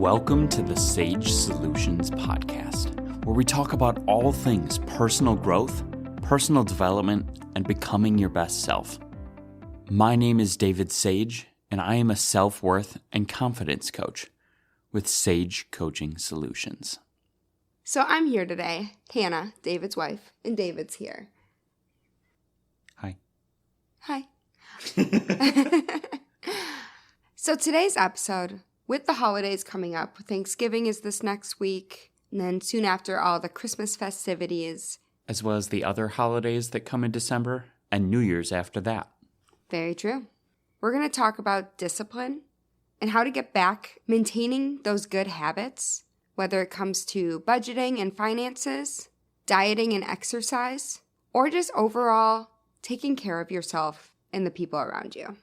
Welcome to the Sage Solutions podcast, where we talk about all things personal growth, personal development, and becoming your best self. My name is David Sage, and I am a self-worth and confidence coach with Sage Coaching Solutions. So I'm here today, Hannah, David's wife, and David's here. Hi. Hi. So today's episode, with the holidays coming up, Thanksgiving is this next week, and then soon after all the Christmas festivities. As well as the other holidays that come in December and New Year's after that. Very true. We're going to talk about discipline and how to get back maintaining those good habits, whether it comes to budgeting and finances, dieting and exercise, or just overall taking care of yourself and the people around you.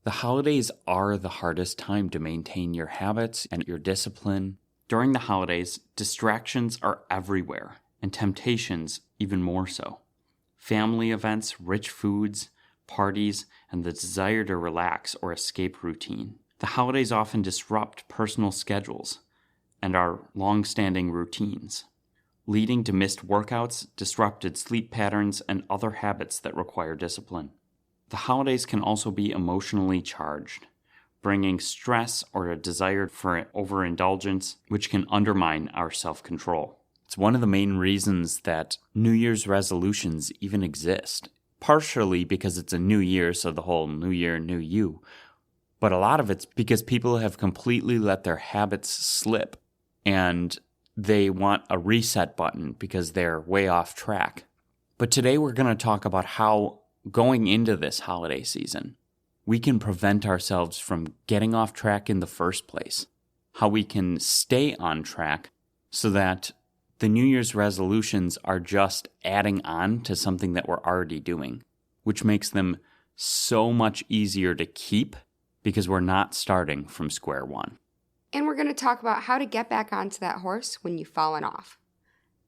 The holidays are the hardest time to maintain your habits and your discipline. During the holidays, distractions are everywhere, and temptations even more so. Family events, rich foods, parties, and the desire to relax or escape routine. The holidays often disrupt personal schedules and our long-standing routines, leading to missed workouts, disrupted sleep patterns, and other habits that require discipline. The holidays can also be emotionally charged, bringing stress or a desire for overindulgence, which can undermine our self-control. It's one of the main reasons that New Year's resolutions even exist, partially because it's a new year, so the whole new year, new you, but a lot of it's because people have completely let their habits slip, and they want a reset button because they're way off track. But today we're going to talk about how going into this holiday season, we can prevent ourselves from getting off track in the first place, how we can stay on track so that the New Year's resolutions are just adding on to something that we're already doing, which makes them so much easier to keep because we're not starting from square one. And we're going to talk about how to get back onto that horse when you've fallen off.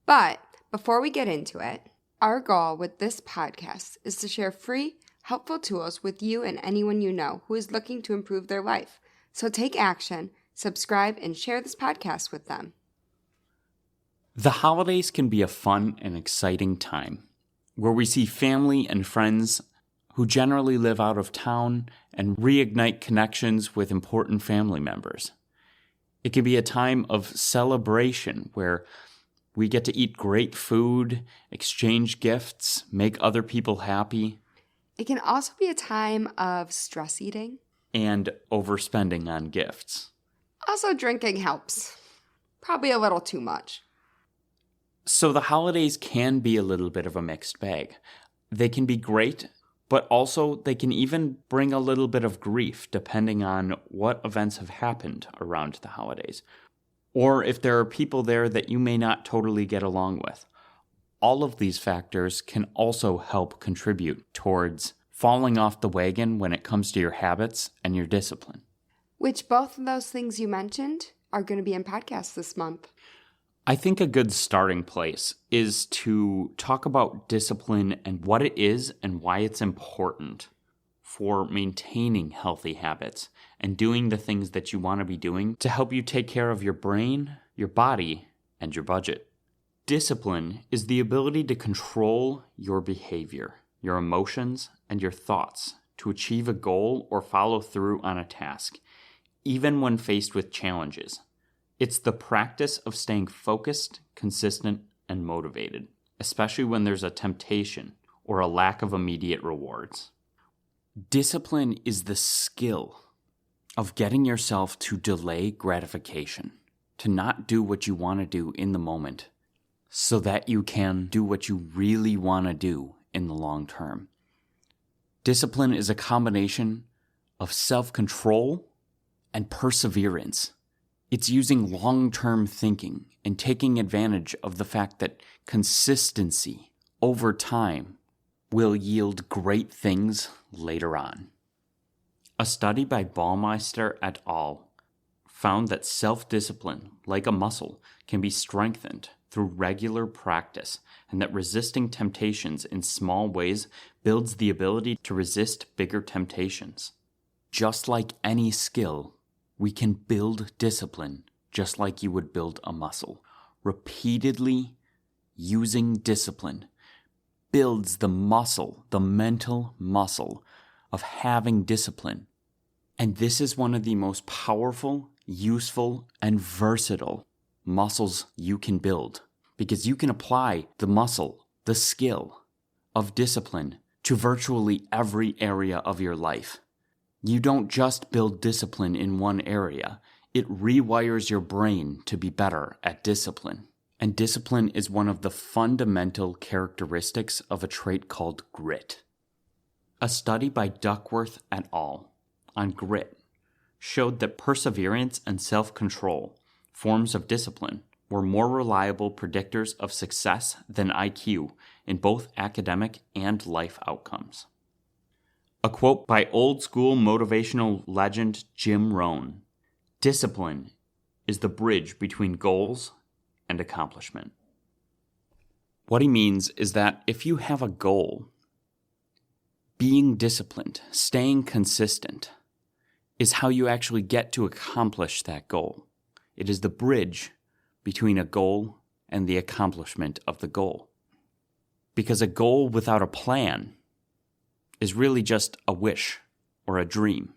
But before we get into it, our goal with this podcast is to share free, helpful tools with you and anyone you know who is looking to improve their life. So take action, subscribe, and share this podcast with them. The holidays can be a fun and exciting time where we see family and friends who generally live out of town and reignite connections with important family members. It can be a time of celebration where we get to eat great food, exchange gifts, make other people happy. It can also be a time of stress eating. And overspending on gifts. Also, drinking helps. Probably a little too much. So the holidays can be a little bit of a mixed bag. They can be great, but also they can even bring a little bit of grief depending on what events have happened around the holidays. Or if there are people there that you may not totally get along with. All of these factors can also help contribute towards falling off the wagon when it comes to your habits and your discipline. Which both of those things you mentioned are going to be in podcasts this month. I think a good starting place is to talk about discipline and what it is and why it's important for maintaining healthy habits and doing the things that you want to be doing to help you take care of your brain, your body, and your budget. Discipline is the ability to control your behavior, your emotions, and your thoughts to achieve a goal or follow through on a task, even when faced with challenges. It's the practice of staying focused, consistent, and motivated, especially when there's a temptation or a lack of immediate rewards. Discipline is the skill of getting yourself to delay gratification, to not do what you want to do in the moment, so that you can do what you really want to do in the long term. Discipline is a combination of self-control and perseverance. It's using long-term thinking and taking advantage of the fact that consistency over time will yield great things later on. A study by Baumeister et al. Found that self-discipline, like a muscle, can be strengthened through regular practice, and that resisting temptations in small ways builds the ability to resist bigger temptations. Just like any skill, we can build discipline just like you would build a muscle. Repeatedly using discipline builds the muscle, the mental muscle of having discipline. And this is one of the most powerful, useful, and versatile muscles you can build, because you can apply the muscle, the skill of discipline to virtually every area of your life. You don't just build discipline in one area. It rewires your brain to be better at discipline. And discipline is one of the fundamental characteristics of a trait called grit. A study by Duckworth et al. On grit showed that perseverance and self-control, forms of discipline, were more reliable predictors of success than IQ in both academic and life outcomes. A quote by old school motivational legend Jim Rohn: "Discipline is the bridge between goals and accomplishment." What he means is that if you have a goal, being disciplined, staying consistent, is how you actually get to accomplish that goal. It is the bridge between a goal and the accomplishment of the goal. Because a goal without a plan is really just a wish or a dream.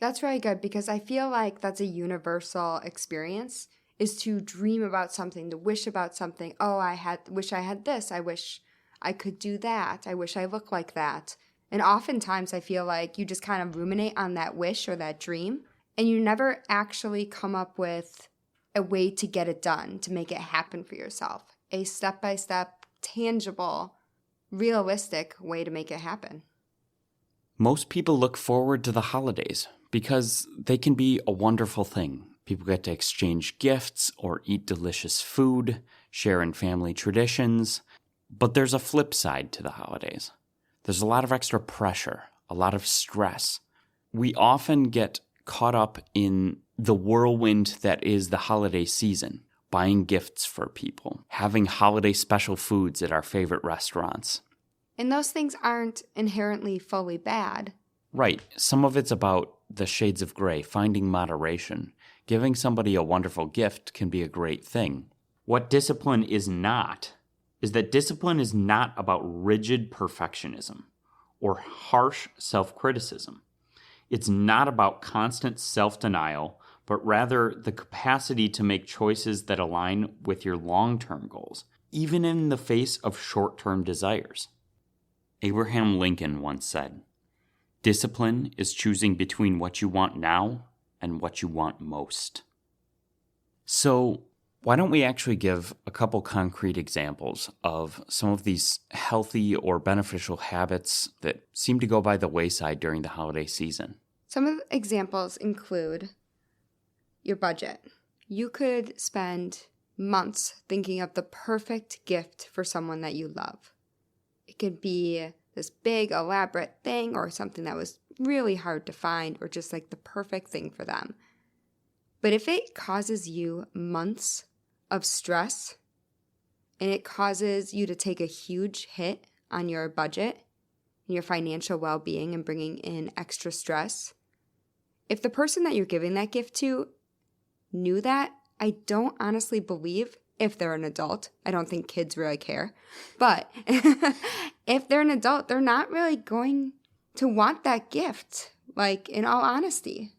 That's really good, because I feel like that's a universal experience, is to dream about something, to wish about something. Oh, wish I had this. I wish I could do that. I wish I looked like that. And oftentimes I feel like you just kind of ruminate on that wish or that dream, and you never actually come up with a way to get it done, to make it happen for yourself. A step-by-step, tangible, realistic way to make it happen. Most people look forward to the holidays because they can be a wonderful thing. People get to exchange gifts or eat delicious food, share in family traditions. But there's a flip side to the holidays. There's a lot of extra pressure, a lot of stress. We often get caught up in the whirlwind that is the holiday season, buying gifts for people, having holiday special foods at our favorite restaurants. And those things aren't inherently fully bad. Right. Some of it's about the shades of gray, finding moderation. Giving somebody a wonderful gift can be a great thing. What discipline is not is that discipline is not about rigid perfectionism or harsh self-criticism. It's not about constant self-denial, but rather the capacity to make choices that align with your long-term goals, even in the face of short-term desires. Abraham Lincoln once said, "Discipline is choosing between what you want now and what you want most." So, why don't we actually give a couple concrete examples of some of these healthy or beneficial habits that seem to go by the wayside during the holiday season? Some of the examples include your budget. You could spend months thinking of the perfect gift for someone that you love. It could be this big, elaborate thing, or something that was really hard to find, or just like the perfect thing for them. But if it causes you months of stress, and it causes you to take a huge hit on your budget and your financial well-being and bringing in extra stress, if the person that you're giving that gift to knew that, I don't honestly believe, if they're an adult, I don't think kids really care, but if they're an adult, they're not really going to want that gift, like, in all honesty.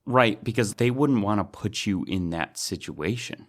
Right, because they wouldn't want to put you in that situation.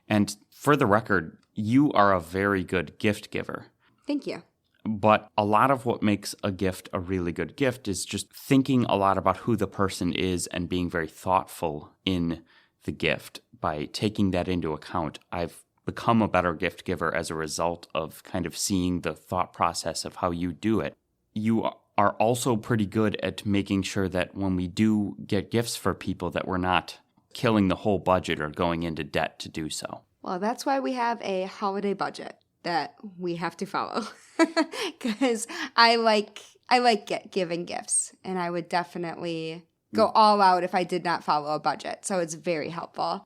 And for the record, you are a very good gift giver. Thank you. But a lot of what makes a gift a really good gift is just thinking a lot about who the person is and being very thoughtful in the gift. By taking that into account, I've become a better gift giver as a result of kind of seeing the thought process of how you do it. You are also pretty good at making sure that when we do get gifts for people that we're not killing the whole budget or going into debt to do so. Well, that's why we have a holiday budget that we have to follow, because I like giving gifts, and I would definitely go all out if I did not follow a budget. So it's very helpful.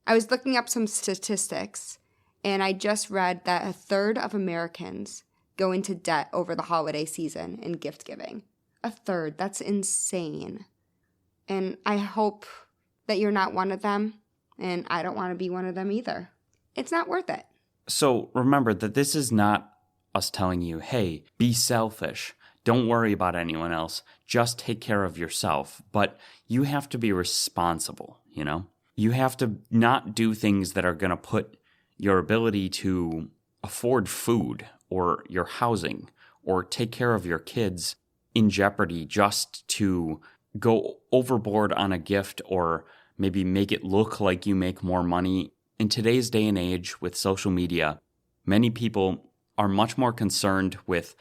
I was looking up some statistics, and I just read that 1/3 of Americans go into debt over the holiday season in gift giving. 1/3. That's insane. And I hope that you're not one of them. And I don't want to be one of them either. It's not worth it. So remember that this is not us telling you, hey, be selfish. Don't worry about anyone else. Just take care of yourself. But you have to be responsible, You have to not do things that are going to put your ability to afford food or your housing or take care of your kids in jeopardy just to go overboard on a gift or maybe make it look like you make more money. In today's day and age with social media, many people are much more concerned with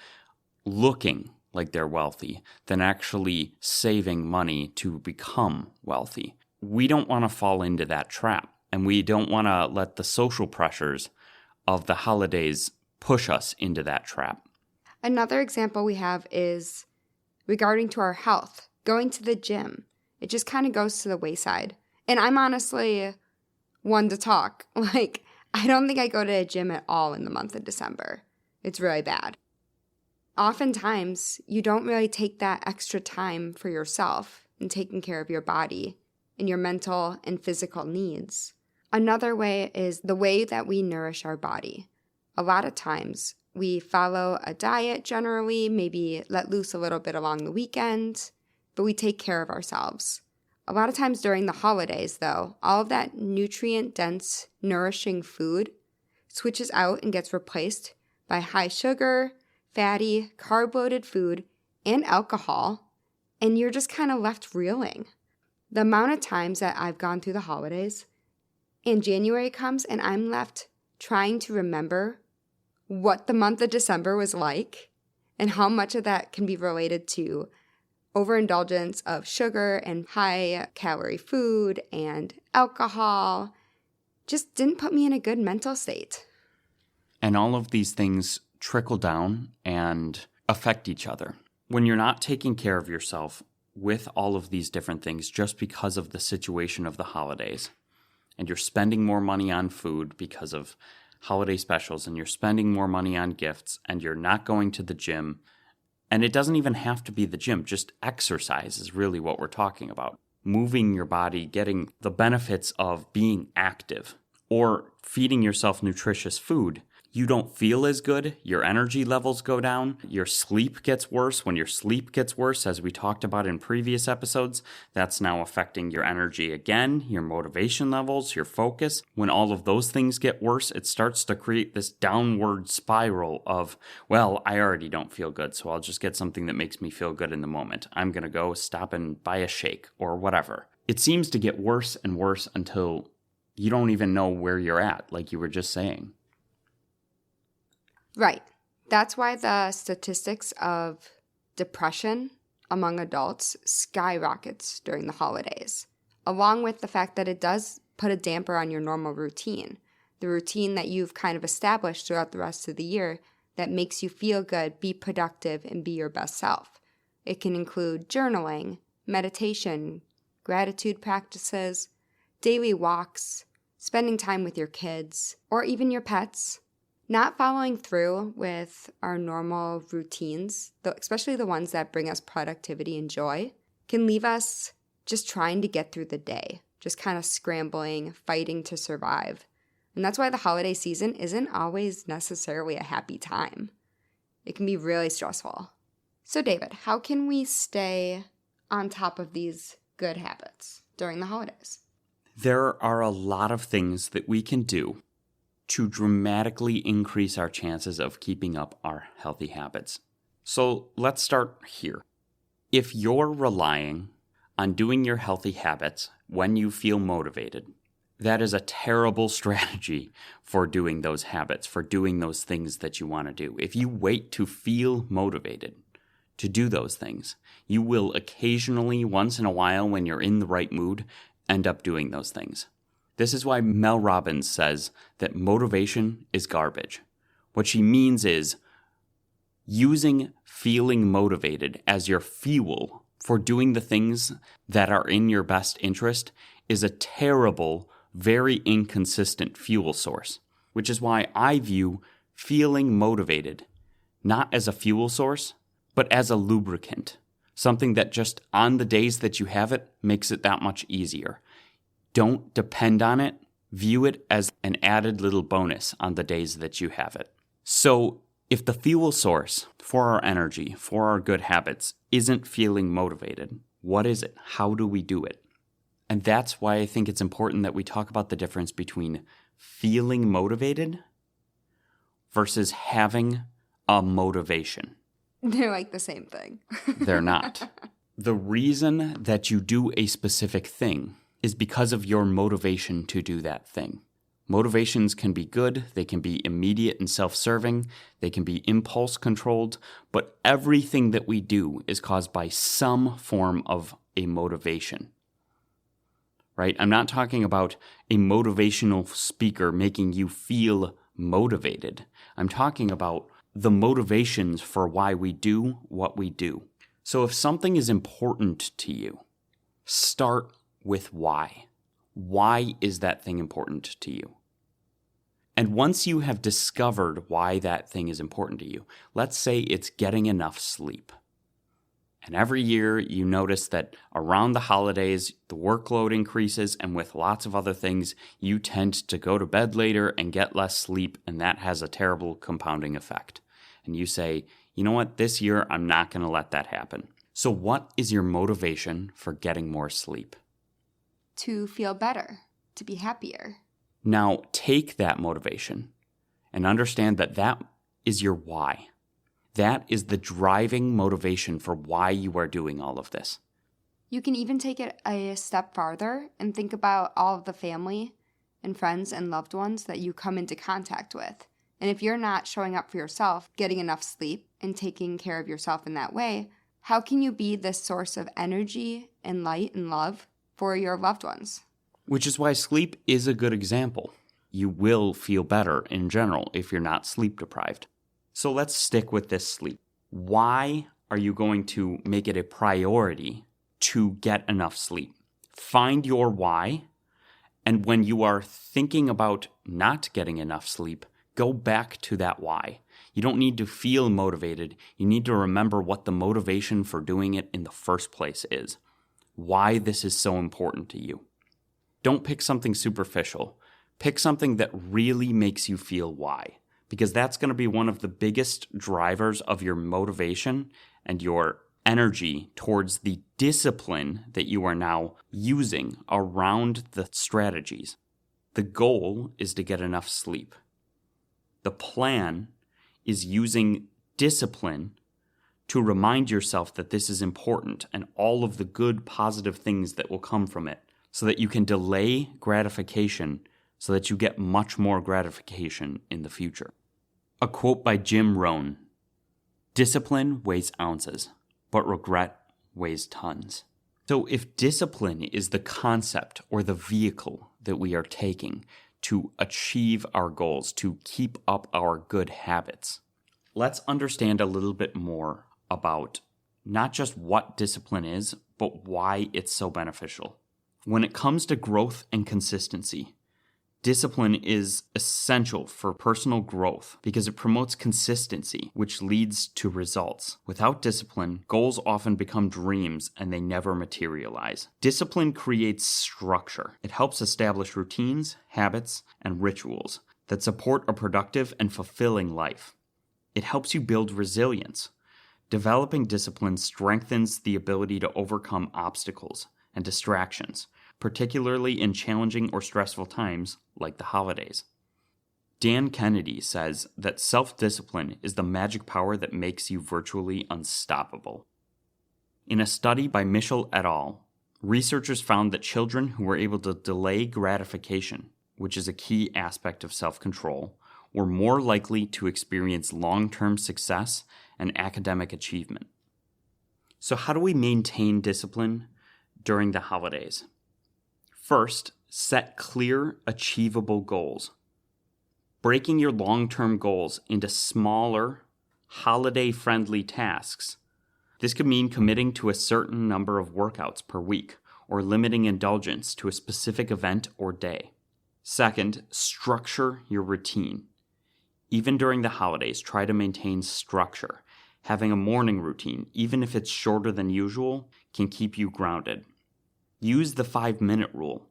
looking like they're wealthy than actually saving money to become wealthy. We don't want to fall into that trap, and we don't want to let the social pressures of the holidays push us into that trap. Another example we have is regarding to our health, going to the gym. It just kind of goes to the wayside. And I'm honestly one to talk. I don't think I go to a gym at all in the month of December. It's really bad. Oftentimes, you don't really take that extra time for yourself and taking care of your body and your mental and physical needs. Another way is the way that we nourish our body. A lot of times, we follow a diet generally, maybe let loose a little bit along the weekend, but we take care of ourselves. A lot of times during the holidays, though, all of that nutrient-dense, nourishing food switches out and gets replaced by high sugar, fatty, carb-loaded food, and alcohol, and you're just kind of left reeling. The amount of times that I've gone through the holidays, and January comes, and I'm left trying to remember what the month of December was like, and how much of that can be related to overindulgence of sugar and high-calorie food and alcohol, just didn't put me in a good mental state. And all of these things trickle down and affect each other. When you're not taking care of yourself with all of these different things just because of the situation of the holidays, and you're spending more money on food because of holiday specials, and you're spending more money on gifts, and you're not going to the gym, and it doesn't even have to be the gym, just exercise is really what we're talking about. Moving your body, getting the benefits of being active, or feeding yourself nutritious food. You don't feel as good, your energy levels go down, your sleep gets worse. When your sleep gets worse, as we talked about in previous episodes, that's now affecting your energy again, your motivation levels, your focus. When all of those things get worse, it starts to create this downward spiral of, well, I already don't feel good, so I'll just get something that makes me feel good in the moment. I'm going to go stop and buy a shake or whatever. It seems to get worse and worse until you don't even know where you're at, like you were just saying. Right. That's why the statistics of depression among adults skyrockets during the holidays, along with the fact that it does put a damper on your normal routine, the routine that you've kind of established throughout the rest of the year that makes you feel good, be productive, and be your best self. It can include journaling, meditation, gratitude practices, daily walks, spending time with your kids, or even your pets. Not following through with our normal routines, especially the ones that bring us productivity and joy, can leave us just trying to get through the day, just kind of scrambling, fighting to survive. And that's why the holiday season isn't always necessarily a happy time. It can be really stressful. So David, how can we stay on top of these good habits during the holidays? There are a lot of things that we can do to dramatically increase our chances of keeping up our healthy habits. So let's start here. If you're relying on doing your healthy habits when you feel motivated, that is a terrible strategy for doing those habits, for doing those things that you want to do. If you wait to feel motivated to do those things, you will occasionally, once in a while, when you're in the right mood, end up doing those things. This is why Mel Robbins says that motivation is garbage. What she means is using feeling motivated as your fuel for doing the things that are in your best interest is a terrible, very inconsistent fuel source, which is why I view feeling motivated not as a fuel source, but as a lubricant, something that just on the days that you have it makes it that much easier. Don't depend on it. View it as an added little bonus on the days that you have it. So if the fuel source for our energy, for our good habits, isn't feeling motivated, what is it? How do we do it? And that's why I think it's important that we talk about the difference between feeling motivated versus having a motivation. They're like the same thing. They're not. The reason that you do a specific thing is because of your motivation to do that thing. Motivations can be good, they can be immediate and self-serving, they can be impulse controlled, but everything that we do is caused by some form of a motivation. Right? I'm not talking about a motivational speaker making you feel motivated. I'm talking about the motivations for why we do what we do. So if something is important to you, start with why. Why is that thing important to you? And once you have discovered why that thing is important to you, let's say it's getting enough sleep. And every year you notice that around the holidays, the workload increases, and with lots of other things, you tend to go to bed later and get less sleep, and that has a terrible compounding effect. And you say, you know what, this year I'm not going to let that happen. So what is your motivation for getting more sleep? To feel better, to be happier. Now take that motivation and understand that that is your why. That is the driving motivation for why you are doing all of this. You can even take it a step farther and think about all of the family and friends and loved ones that you come into contact with. And if you're not showing up for yourself, getting enough sleep, and taking care of yourself in that way, how can you be this source of energy and light and love for your loved ones? Which is why sleep is a good example. You will feel better in general if you're not sleep deprived. So let's stick with this sleep. Why are you going to make it a priority to get enough sleep? Find your why, and when you are thinking about not getting enough sleep, go back to that why. You don't need to feel motivated. You need to remember what the motivation for doing it in the first place is. Why this is so important to you. Don't pick something superficial. Pick something that really makes you feel why, because that's going to be one of the biggest drivers of your motivation and your energy towards the discipline that you are now using around the strategies. The goal is to get enough sleep. The plan is using discipline to remind yourself that this is important and all of the good positive things that will come from it, so that you can delay gratification so that you get much more gratification in the future. A quote by Jim Rohn: "Discipline weighs ounces, but regret weighs tons." So if discipline is the concept or the vehicle that we are taking to achieve our goals, to keep up our good habits, let's understand a little bit more about not just what discipline is, but why it's so beneficial. When it comes to growth and consistency, discipline is essential for personal growth because it promotes consistency, which leads to results. Without discipline, goals often become dreams and they never materialize. Discipline creates structure. It helps establish routines, habits, and rituals that support a productive and fulfilling life. It helps you build resilience. Developing discipline strengthens the ability to overcome obstacles and distractions, particularly in challenging or stressful times like the holidays. Dan Kennedy says that self-discipline is the magic power that makes you virtually unstoppable. In a study by Mitchell et al., researchers found that children who were able to delay gratification, which is a key aspect of self-control, were more likely to experience long-term success and academic achievement. So how do we maintain discipline during the holidays? First, set clear, achievable goals. Breaking your long-term goals into smaller, holiday-friendly tasks. This could mean committing to a certain number of workouts per week, or limiting indulgence to a specific event or day. Second, structure your routine. Even during the holidays, try to maintain structure. Having a morning routine, even if it's shorter than usual, can keep you grounded. Use the 5-minute rule.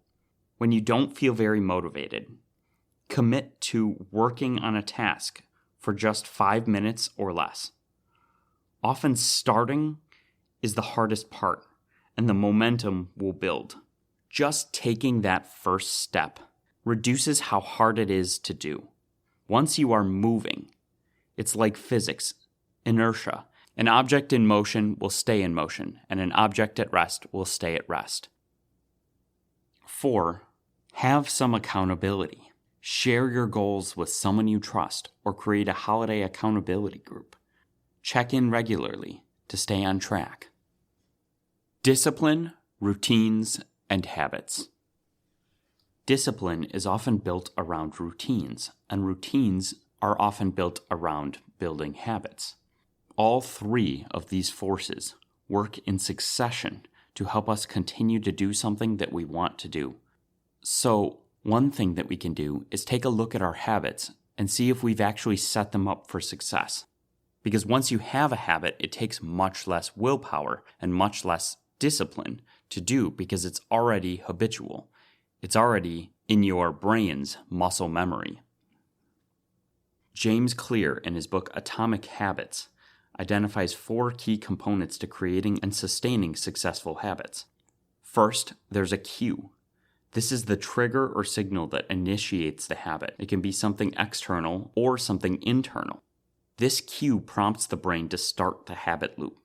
When you don't feel very motivated, commit to working on a task for just 5 minutes or less. Often starting is the hardest part, and the momentum will build. Just taking that first step reduces how hard it is to do. Once you are moving, it's like physics, inertia. An object in motion will stay in motion, and an object at rest will stay at rest. 4. Have some accountability. Share your goals with someone you trust or create a holiday accountability group. Check in regularly to stay on track. Discipline, routines, and habits. Discipline is often built around routines, and routines are often built around building habits. All three of these forces work in succession to help us continue to do something that we want to do. So, one thing that we can do is take a look at our habits and see if we've actually set them up for success. Because once you have a habit, it takes much less willpower and much less discipline to do because it's already habitual. It's already in your brain's muscle memory. James Clear, in his book Atomic Habits, identifies 4 key components to creating and sustaining successful habits. First, there's a cue. This is the trigger or signal that initiates the habit. It can be something external or something internal. This cue prompts the brain to start the habit loop.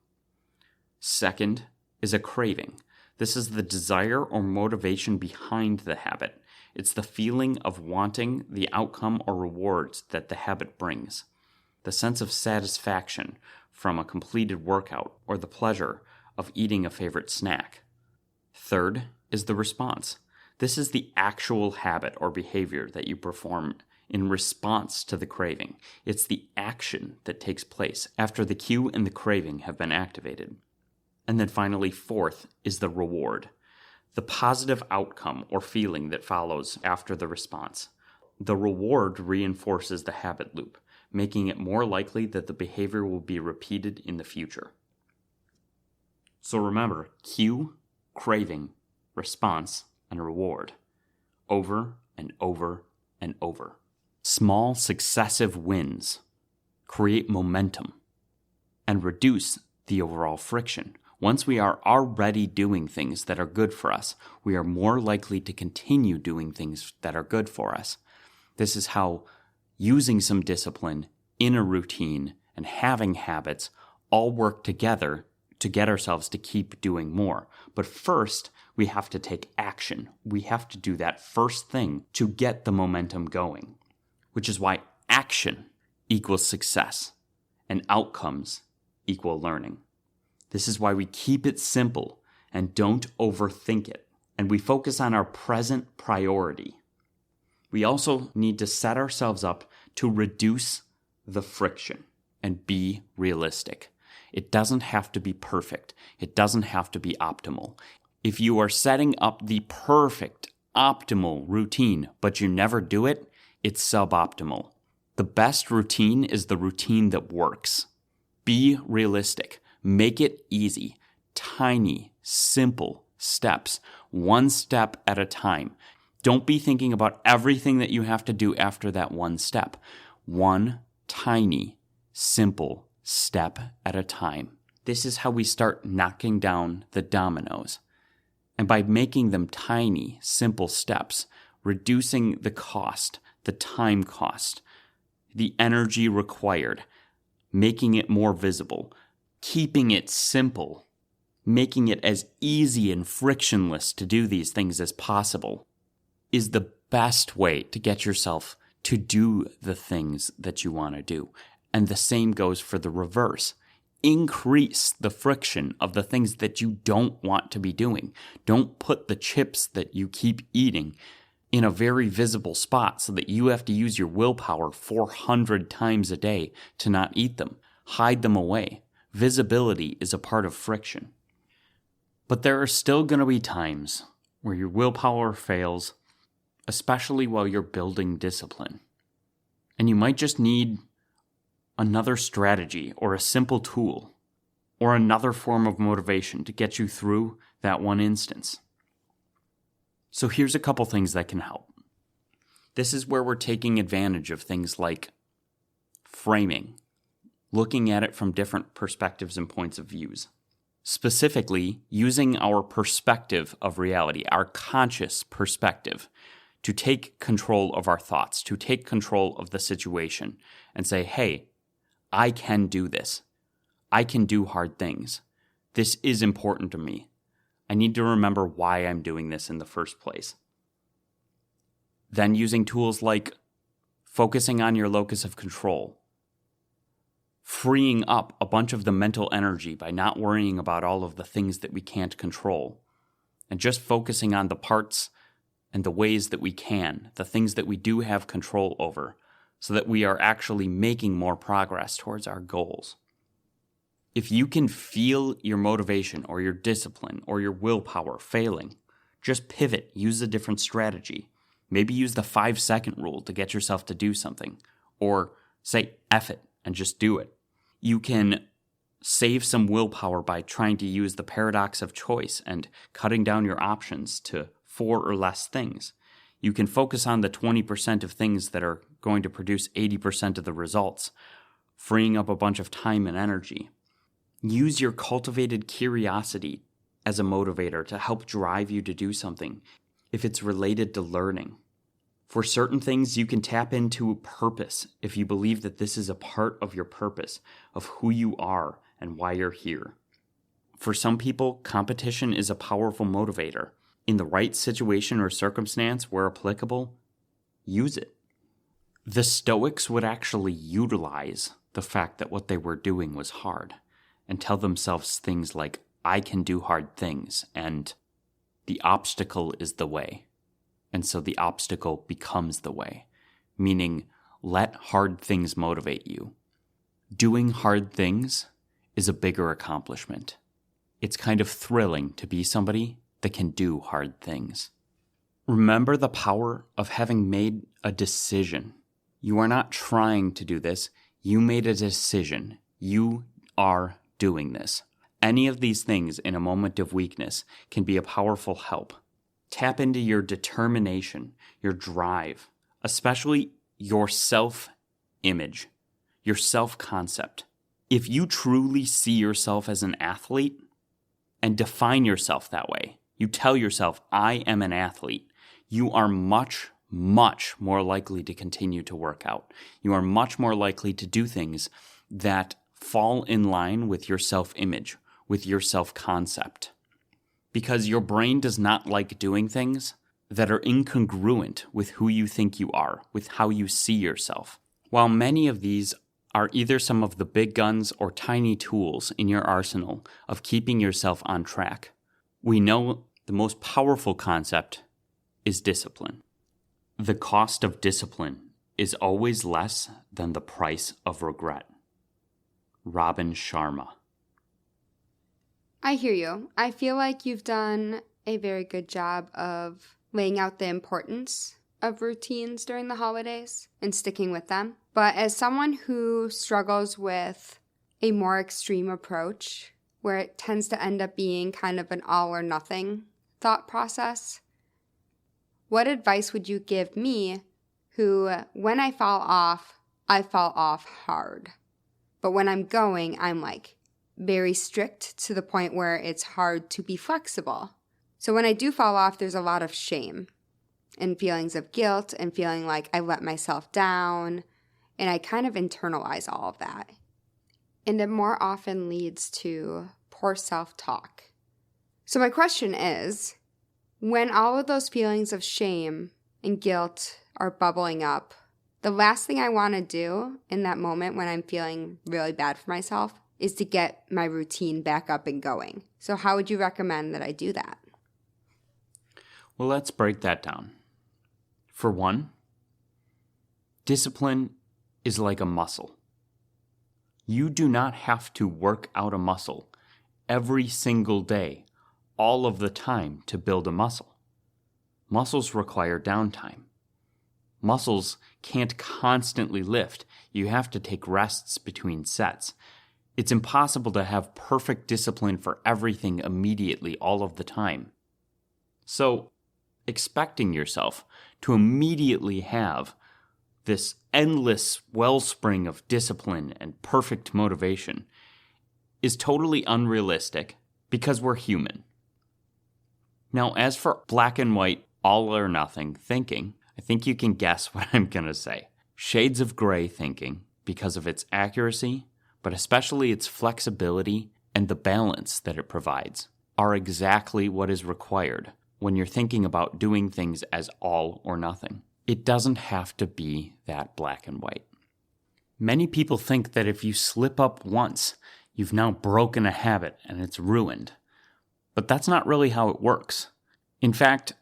Second is a craving. This is the desire or motivation behind the habit. It's the feeling of wanting the outcome or rewards that the habit brings. The sense of satisfaction from a completed workout or the pleasure of eating a favorite snack. Third is the response. This is the actual habit or behavior that you perform in response to the craving. It's the action that takes place after the cue and the craving have been activated. And then finally, fourth is the reward, the positive outcome or feeling that follows after the response. The reward reinforces the habit loop, making it more likely that the behavior will be repeated in the future. So remember, cue, craving, response, and reward. Over and over and over. Small successive wins create momentum and reduce the overall friction. Once we are already doing things that are good for us, we are more likely to continue doing things that are good for us. This is how using some discipline in a routine and having habits all work together to get ourselves to keep doing more. But first, we have to take action. We have to do that first thing to get the momentum going, which is why action equals success and outcomes equal learning. This is why we keep it simple and don't overthink it, and we focus on our present priority. We also need to set ourselves up to reduce the friction and be realistic. It doesn't have to be perfect. It doesn't have to be optimal. If you are setting up the perfect, optimal routine, but you never do it, it's suboptimal. The best routine is the routine that works. Be realistic. Make it easy. Tiny, simple steps. One step at a time. Don't be thinking about everything that you have to do after that one step. One tiny, simple step at a time. This is how we start knocking down the dominoes. And by making them tiny, simple steps, reducing the cost, the time cost, the energy required, making it more visible, keeping it simple, making it as easy and frictionless to do these things as possible, is the best way to get yourself to do the things that you want to do. And the same goes for the reverse. Increase the friction of the things that you don't want to be doing. Don't put the chips that you keep eating in a very visible spot so that you have to use your willpower 400 times a day to not eat them. Hide them away. Visibility is a part of friction. But there are still going to be times where your willpower fails, especially while you're building discipline. And you might just need another strategy or a simple tool or another form of motivation to get you through that one instance. So here's a couple things that can help. This is where we're taking advantage of things like framing, looking at it from different perspectives and points of views. Specifically, using our perspective of reality, our conscious perspective, to take control of our thoughts, to take control of the situation and say, hey, I can do this. I can do hard things. This is important to me. I need to remember why I'm doing this in the first place. Then using tools like focusing on your locus of control, freeing up a bunch of the mental energy by not worrying about all of the things that we can't control, and just focusing on the parts and the ways that we can, the things that we do have control over, so that we are actually making more progress towards our goals. If you can feel your motivation or your discipline or your willpower failing, just pivot, use a different strategy. Maybe use the 5-second rule to get yourself to do something, or say F it and just do it. You can save some willpower by trying to use the paradox of choice and cutting down your options to 4 or less things. You can focus on the 20% of things that are going to produce 80% of the results, freeing up a bunch of time and energy. Use your cultivated curiosity as a motivator to help drive you to do something if it's related to learning. For certain things, you can tap into purpose if you believe that this is a part of your purpose, of who you are and why you're here. For some people, competition is a powerful motivator. In the right situation or circumstance where applicable, use it. The Stoics would actually utilize the fact that what they were doing was hard and tell themselves things like, I can do hard things, and the obstacle is the way. And so the obstacle becomes the way, meaning let hard things motivate you. Doing hard things is a bigger accomplishment. It's kind of thrilling to be somebody that can do hard things. Remember the power of having made a decision. You are not trying to do this. You made a decision. You are doing this. Any of these things in a moment of weakness can be a powerful help. Tap into your determination, your drive, especially your self-image, your self-concept. If you truly see yourself as an athlete and define yourself that way, you tell yourself, I am an athlete, you are much, much more likely to continue to work out. You are much more likely to do things that fall in line with your self-image, with your self-concept. Because your brain does not like doing things that are incongruent with who you think you are, with how you see yourself. While many of these are either some of the big guns or tiny tools in your arsenal of keeping yourself on track, we know the most powerful concept is discipline. The cost of discipline is always less than the price of regret. Robin Sharma. I hear you. I feel like you've done a very good job of laying out the importance of routines during the holidays and sticking with them. But as someone who struggles with a more extreme approach, where it tends to end up being kind of an all or nothing thought process, what advice would you give me who, when I fall off hard. But when I'm going, I'm like very strict to the point where it's hard to be flexible. So when I do fall off, there's a lot of shame and feelings of guilt and feeling like I let myself down, and I kind of internalize all of that. And it more often leads to poor self-talk. So my question is, when all of those feelings of shame and guilt are bubbling up, the last thing I want to do in that moment when I'm feeling really bad for myself is to get my routine back up and going. So how would you recommend that I do that? Well, let's break that down. For one, discipline is like a muscle. You do not have to work out a muscle every single day, all of the time, to build a muscle. Muscles require downtime. Muscles can't constantly lift. You have to take rests between sets. It's impossible to have perfect discipline for everything immediately all of the time. So, expecting yourself to immediately have this endless wellspring of discipline and perfect motivation is totally unrealistic because we're human. Now, as for black and white, all or nothing thinking, I think you can guess what I'm going to say. Shades of gray thinking, because of its accuracy, but especially its flexibility and the balance that it provides, are exactly what is required when you're thinking about doing things as all or nothing. It doesn't have to be that black and white. Many people think that if you slip up once, you've now broken a habit and it's ruined. But that's not really how it works. In fact,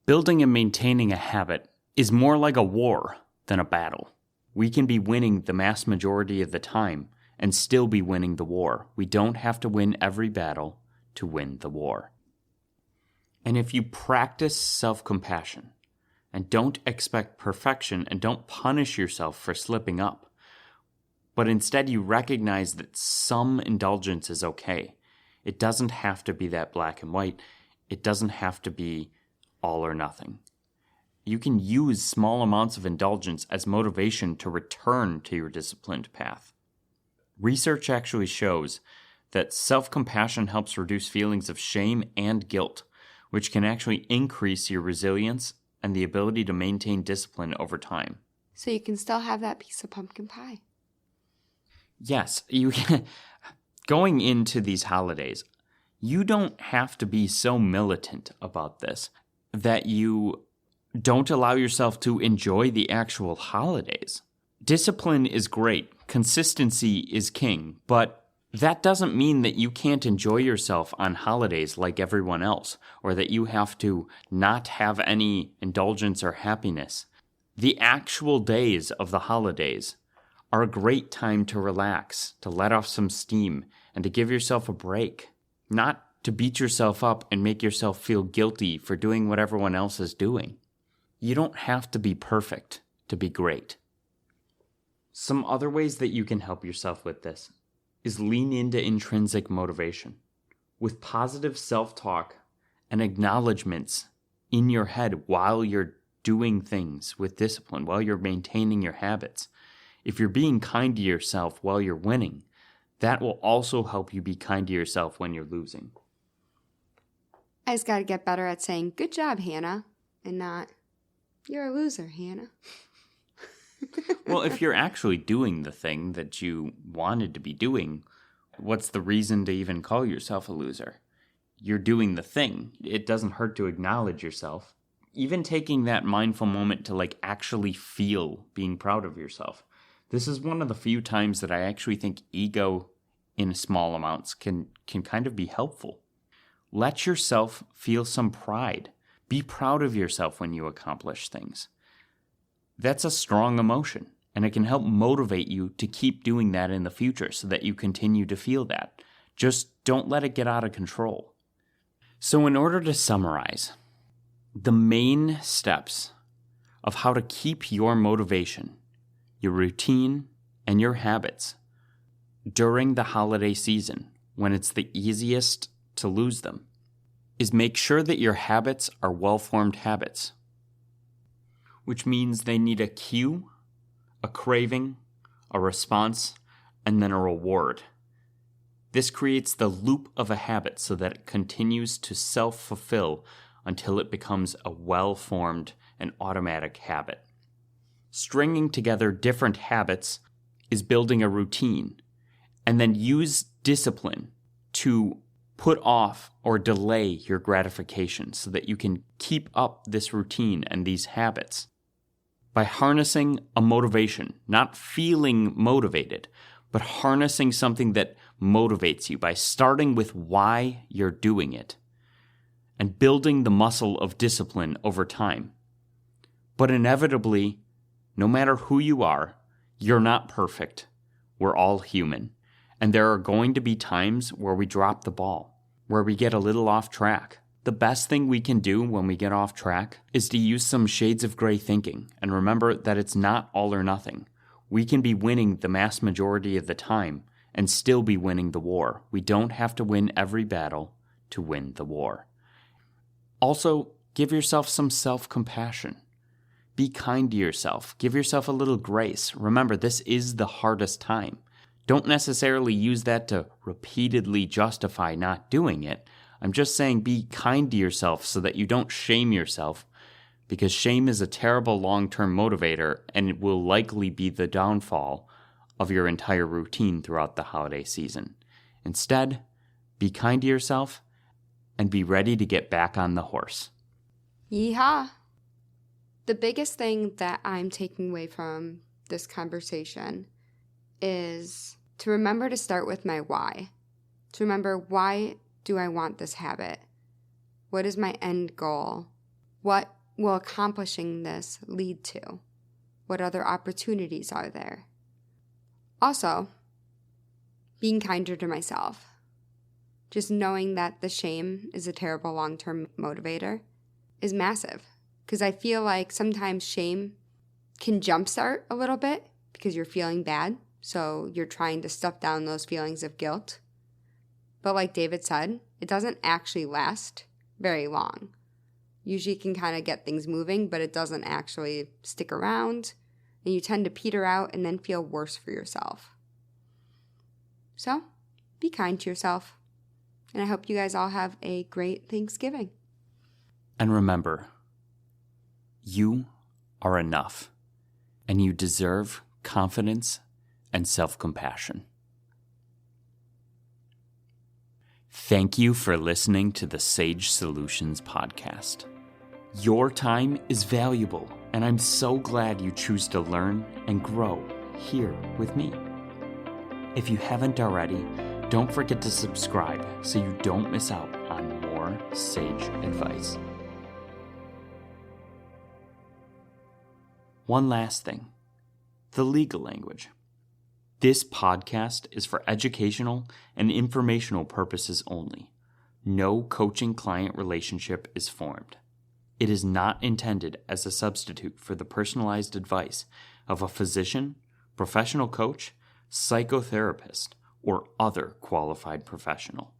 building and maintaining a habit is more like a war than a battle. We can be winning the mass majority of the time and still be winning the war. We don't have to win every battle to win the war. And if you practice self-compassion and don't expect perfection and don't punish yourself for slipping up, but instead you recognize that some indulgence is okay. It doesn't have to be that black and white. It doesn't have to be all or nothing. You can use small amounts of indulgence as motivation to return to your disciplined path. Research actually shows that self-compassion helps reduce feelings of shame and guilt, which can actually increase your resilience and the ability to maintain discipline over time. So you can still have that piece of pumpkin pie. Yes, you can. Going into these holidays, you don't have to be so militant about this that you don't allow yourself to enjoy the actual holidays. Discipline is great. Consistency is king. But that doesn't mean that you can't enjoy yourself on holidays like everyone else, or that you have to not have any indulgence or happiness. The actual days of the holidays are a great time to relax, to let off some steam, and to give yourself a break. Not to beat yourself up and make yourself feel guilty for doing what everyone else is doing. You don't have to be perfect to be great. Some other ways that you can help yourself with this is lean into intrinsic motivation. With positive self-talk and acknowledgments in your head while you're doing things with discipline, while you're maintaining your habits. If you're being kind to yourself while you're winning, that will also help you be kind to yourself when you're losing. I just got to get better at saying, good job, Hannah, and not, you're a loser, Hannah. Well, if you're actually doing the thing that you wanted to be doing, what's the reason to even call yourself a loser? You're doing the thing. It doesn't hurt to acknowledge yourself. Even taking that mindful moment to actually feel being proud of yourself. This is one of the few times that I actually think ego in small amounts can kind of be helpful. Let yourself feel some pride. Be proud of yourself when you accomplish things. That's a strong emotion, and it can help motivate you to keep doing that in the future so that you continue to feel that. Just don't let it get out of control. So in order to summarize, the main steps of how to keep your motivation, your routine, and your habits during the holiday season, when it's the easiest to lose them, is make sure that your habits are well-formed habits, which means they need a cue, a craving, a response, and then a reward. This creates the loop of a habit so that it continues to self-fulfill until it becomes a well-formed and automatic habit. Stringing together different habits is building a routine, and then use discipline to put off or delay your gratification so that you can keep up this routine and these habits. By harnessing a motivation, not feeling motivated, but harnessing something that motivates you by starting with why you're doing it and building the muscle of discipline over time. But inevitably, no matter who you are, you're not perfect. We're all human. And there are going to be times where we drop the ball, where we get a little off track. The best thing we can do when we get off track is to use some shades of gray thinking and remember that it's not all or nothing. We can be winning the mass majority of the time and still be winning the war. We don't have to win every battle to win the war. Also, Give yourself some self-compassion. Be kind to yourself. Give yourself a little grace. Remember, this is the hardest time. Don't necessarily use that to repeatedly justify not doing it. I'm just saying be kind to yourself so that you don't shame yourself, because shame is a terrible long-term motivator and it will likely be the downfall of your entire routine throughout the holiday season. Instead, be kind to yourself and be ready to get back on the horse. Yeehaw! The biggest thing that I'm taking away from this conversation is to remember to start with my why. To remember, why do I want this habit? What is my end goal? What will accomplishing this lead to? What other opportunities are there? Also, being kinder to myself. Just knowing that the shame is a terrible long-term motivator is massive. Because I feel like sometimes shame can jumpstart a little bit because you're feeling bad. So you're trying to stuff down those feelings of guilt. But like David said, it doesn't actually last very long. Usually it can kind of get things moving, but it doesn't actually stick around. And you tend to peter out and then feel worse for yourself. So be kind to yourself. And I hope you guys all have a great Thanksgiving. And remember, you are enough, and you deserve confidence and self-compassion. Thank you for listening to the Sage Solutions podcast. Your time is valuable, and I'm so glad you choose to learn and grow here with me. If you haven't already, don't forget to subscribe so you don't miss out on more sage advice. One last thing, the legal language. This podcast is for educational and informational purposes only. No coaching-client relationship is formed. It is not intended as a substitute for the personalized advice of a physician, professional coach, psychotherapist, or other qualified professional.